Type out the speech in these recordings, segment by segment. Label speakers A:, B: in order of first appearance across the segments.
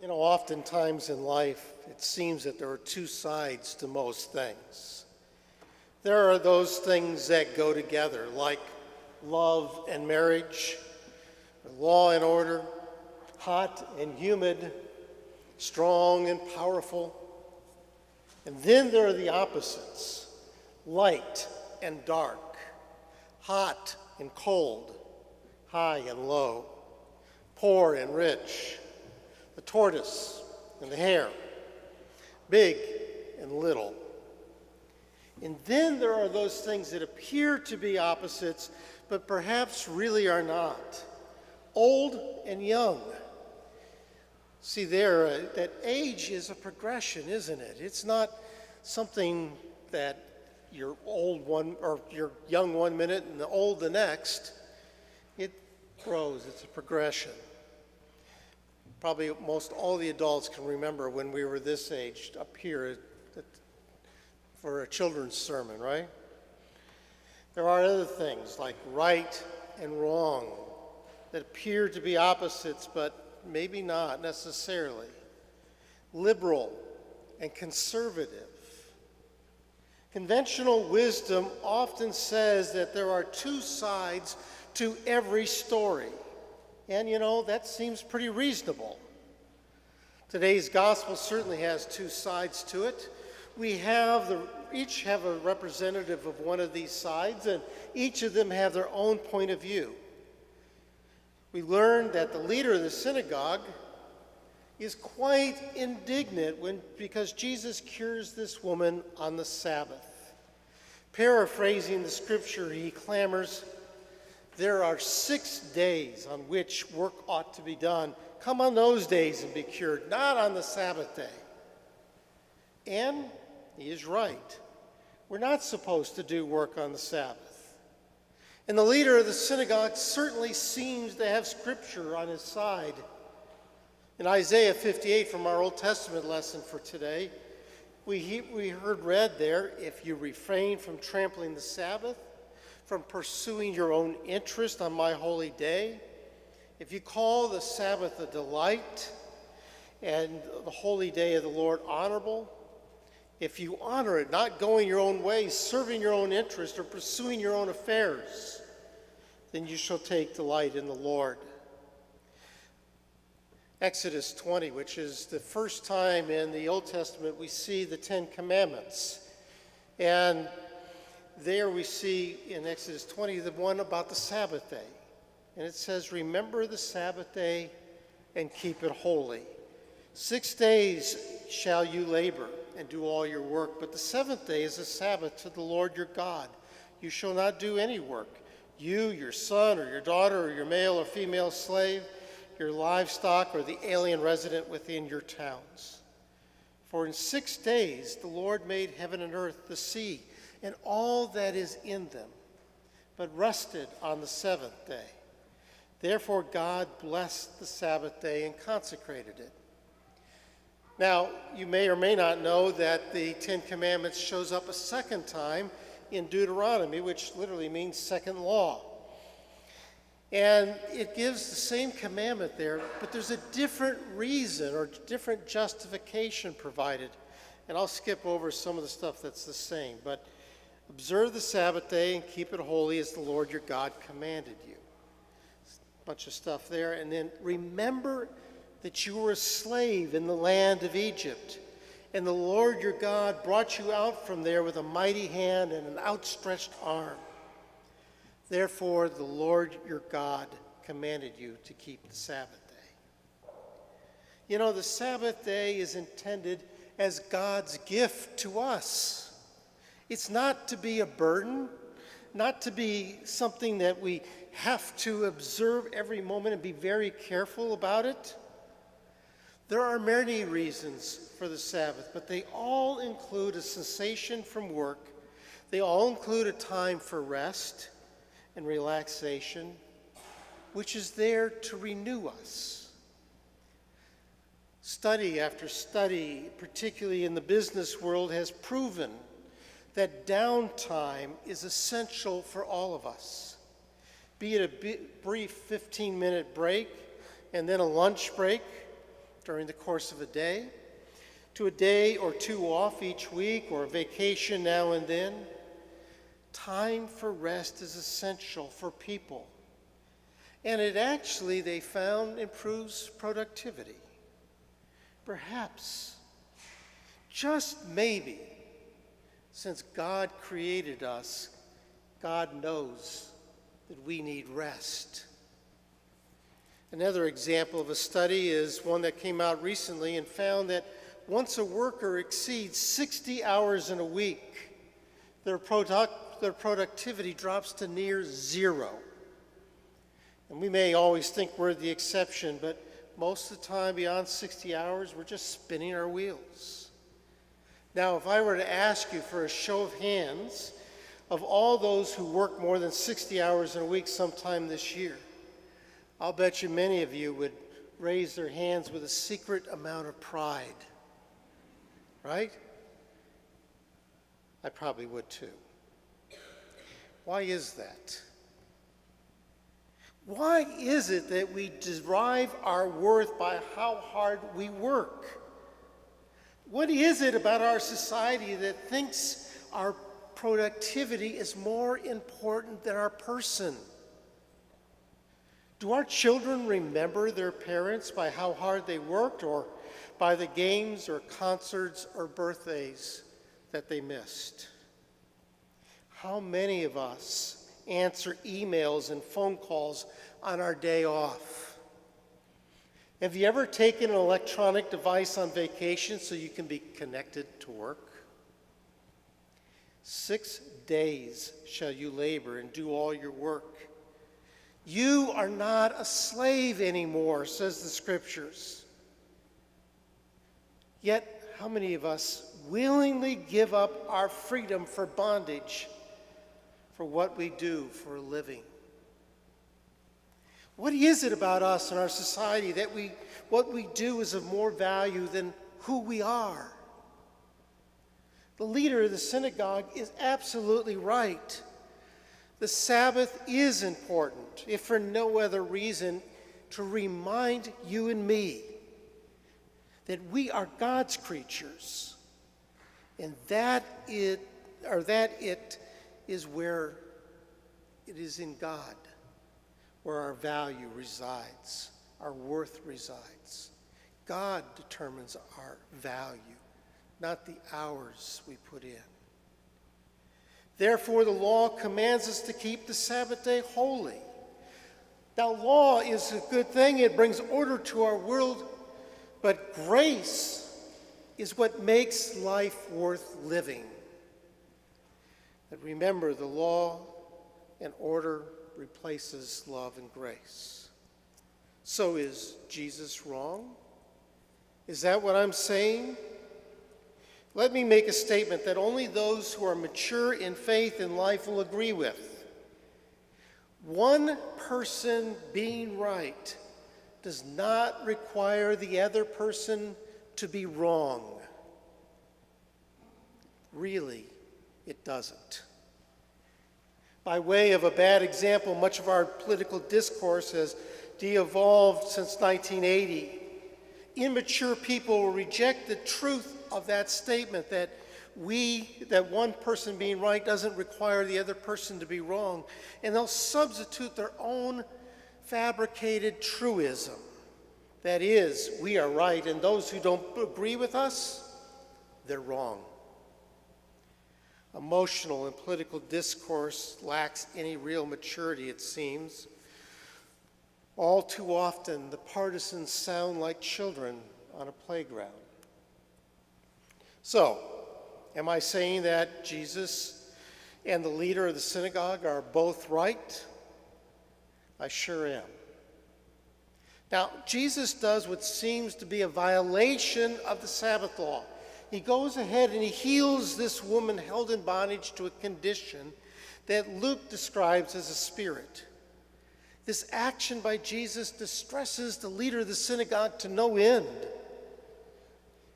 A: Oftentimes in life, it seems that there are two sides to most things. There are those things that go together, like love and marriage, law and order, hot and humid, strong and powerful. And then there are the opposites, light and dark, hot and cold, high and low, poor and rich, the tortoise and the hare, big and little. And then there are those things that appear to be opposites, but perhaps really are not. Old and young. See that age is a progression, isn't it? It's not something that you're old one or you're young one minute and old the next. It grows, it's a progression. Probably most all the adults can remember when we were this age up here for a children's sermon, right? There are other things like right and wrong that appear to be opposites, but maybe not necessarily. Liberal and conservative. Conventional wisdom often says that there are two sides to every story. And that seems pretty reasonable. Today's gospel certainly has two sides to it. We each have a representative of one of these sides, and each of them have their own point of view. We learned that the leader of the synagogue is quite indignant because Jesus cures this woman on the Sabbath. Paraphrasing the scripture, he clamors, "There are 6 days on which work ought to be done. Come on those days and be cured, not on the Sabbath day." And he is right. We're not supposed to do work on the Sabbath. And the leader of the synagogue certainly seems to have scripture on his side. In Isaiah 58 from our Old Testament lesson for today, we heard read there, "If you refrain from trampling the Sabbath, from pursuing your own interest on my holy day, if you call the Sabbath a delight and the holy day of the Lord honorable, if you honor it, not going your own ways, serving your own interest, or pursuing your own affairs, then you shall take delight in the Lord." Exodus 20, which is the first time in the Old Testament we see the Ten Commandments. And there we see in Exodus 20 the one about the Sabbath day. And it says, "Remember the Sabbath day and keep it holy. 6 days shall you labor and do all your work, but the seventh day is a Sabbath to the Lord your God. You shall not do any work, you, your son or your daughter or your male or female slave, your livestock or the alien resident within your towns. For in 6 days the Lord made heaven and earth, the sea, and all that is in them, but rested on the seventh day. Therefore God blessed the Sabbath day and consecrated it." Now, you may or may not know that the Ten Commandments shows up a second time in Deuteronomy, which literally means second law. And it gives the same commandment there, but there's a different reason or different justification provided. And I'll skip over some of the stuff that's the same. But observe the Sabbath day and keep it holy as the Lord your God commanded you. A bunch of stuff there. And then remember that you were a slave in the land of Egypt. And the Lord your God brought you out from there with a mighty hand and an outstretched arm. Therefore, the Lord your God commanded you to keep the Sabbath day. The Sabbath day is intended as God's gift to us. It's not to be a burden, not to be something that we have to observe every moment and be very careful about it. There are many reasons for the Sabbath, but they all include a cessation from work. They all include a time for rest and relaxation, which is there to renew us. Study after study, particularly in the business world, has proven that downtime is essential for all of us. Be it a brief 15-minute break and then a lunch break, during the course of a day, to a day or two off each week or a vacation now and then. Time for rest is essential for people. And it actually, they found, improves productivity. Perhaps, just maybe, since God created us, God knows that we need rest. Another example of a study is one that came out recently and found that once a worker exceeds 60 hours in a week, their productivity drops to near zero. And we may always think we're the exception, but most of the time beyond 60 hours, we're just spinning our wheels. Now, if I were to ask you for a show of hands of all those who work more than 60 hours in a week sometime this year, I'll bet you many of you would raise their hands with a secret amount of pride. Right? I probably would too. Why is that? Why is it that we derive our worth by how hard we work? What is it about our society that thinks our productivity is more important than our person? Do our children remember their parents by how hard they worked, or by the games or concerts or birthdays that they missed? How many of us answer emails and phone calls on our day off? Have you ever taken an electronic device on vacation so you can be connected to work? 6 days shall you labor and do all your work. You are not a slave anymore, says the Scriptures. Yet, how many of us willingly give up our freedom for bondage for what we do for a living? What is it about us and our society that what we do is of more value than who we are? The leader of the synagogue is absolutely right. The Sabbath is important, if for no other reason, to remind you and me that we are God's creatures, and that it is where it is in God where our value resides, our worth resides. God determines our value, not the hours we put in. Therefore, the law commands us to keep the Sabbath day holy. Now, law is a good thing. It brings order to our world, but grace is what makes life worth living. But remember, the law and order replaces love and grace. So is Jesus wrong? Is that what I'm saying? Let me make a statement that only those who are mature in faith and life will agree with. One person being right does not require the other person to be wrong. Really, it doesn't. By way of a bad example, much of our political discourse has de-evolved since 1980. Immature people will reject the truth of that statement that one person being right doesn't require the other person to be wrong, and they'll substitute their own fabricated truism. That is, we are right, and those who don't agree with us, they're wrong. Emotional and political discourse lacks any real maturity, it seems. All too often, the partisans sound like children on a playground. So, am I saying that Jesus and the leader of the synagogue are both right? I sure am. Now, Jesus does what seems to be a violation of the Sabbath law. He goes ahead and he heals this woman held in bondage to a condition that Luke describes as a spirit. This action by Jesus distresses the leader of the synagogue to no end.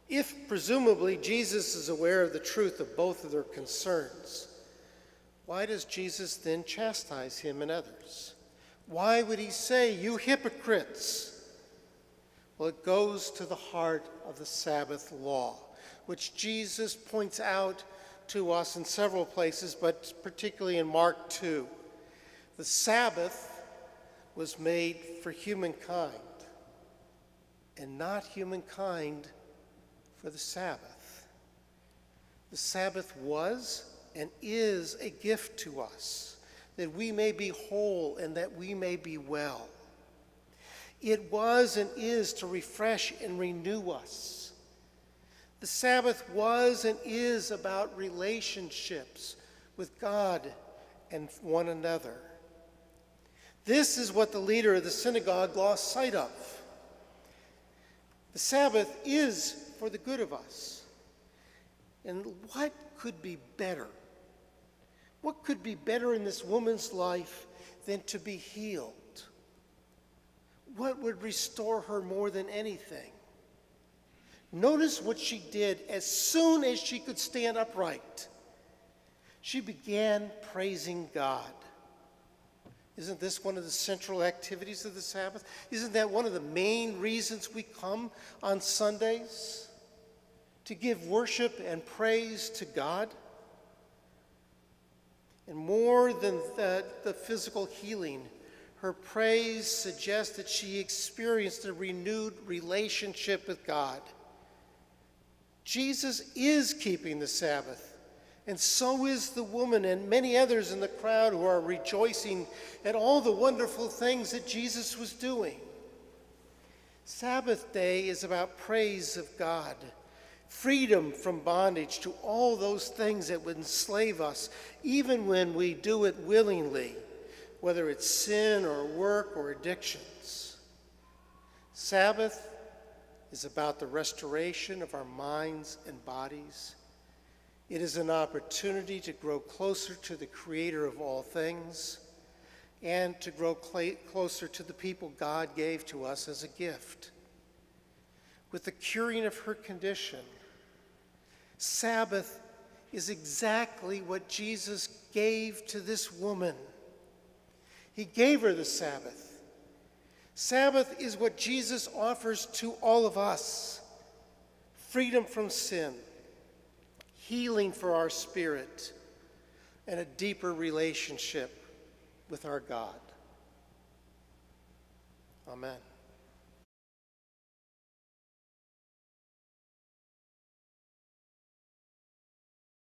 A: If, presumably, Jesus is aware of the truth of both of their concerns, why does Jesus then chastise him and others? Why would he say, "You hypocrites"? Well, it goes to the heart of the Sabbath law, which Jesus points out to us in several places, but particularly in Mark 2. The Sabbath was made for humankind, and not humankind for the Sabbath. The Sabbath was and is a gift to us, that we may be whole and that we may be well. It was and is to refresh and renew us. The Sabbath was and is about relationships with God and one another. This is what the leader of the synagogue lost sight of. The Sabbath is for the good of us. And what could be better? What could be better in this woman's life than to be healed? What would restore her more than anything? Notice what she did as soon as she could stand upright. She began praising God. Isn't this one of the central activities of the Sabbath? Isn't that one of the main reasons we come on Sundays? To give worship and praise to God? And more than the physical healing, her praise suggests that she experienced a renewed relationship with God. Jesus is keeping the Sabbath, and so is the woman and many others in the crowd who are rejoicing at all the wonderful things that Jesus was doing. Sabbath day is about praise of God, freedom from bondage to all those things that would enslave us, even when we do it willingly, whether it's sin or work or addictions. Sabbath is about the restoration of our minds and bodies. It is an opportunity to grow closer to the Creator of all things and to grow closer to the people God gave to us as a gift. With the curing of her condition, Sabbath is exactly what Jesus gave to this woman. He gave her the Sabbath. Sabbath is what Jesus offers to all of us: freedom from sin, healing for our spirit, and a deeper relationship with our God. Amen.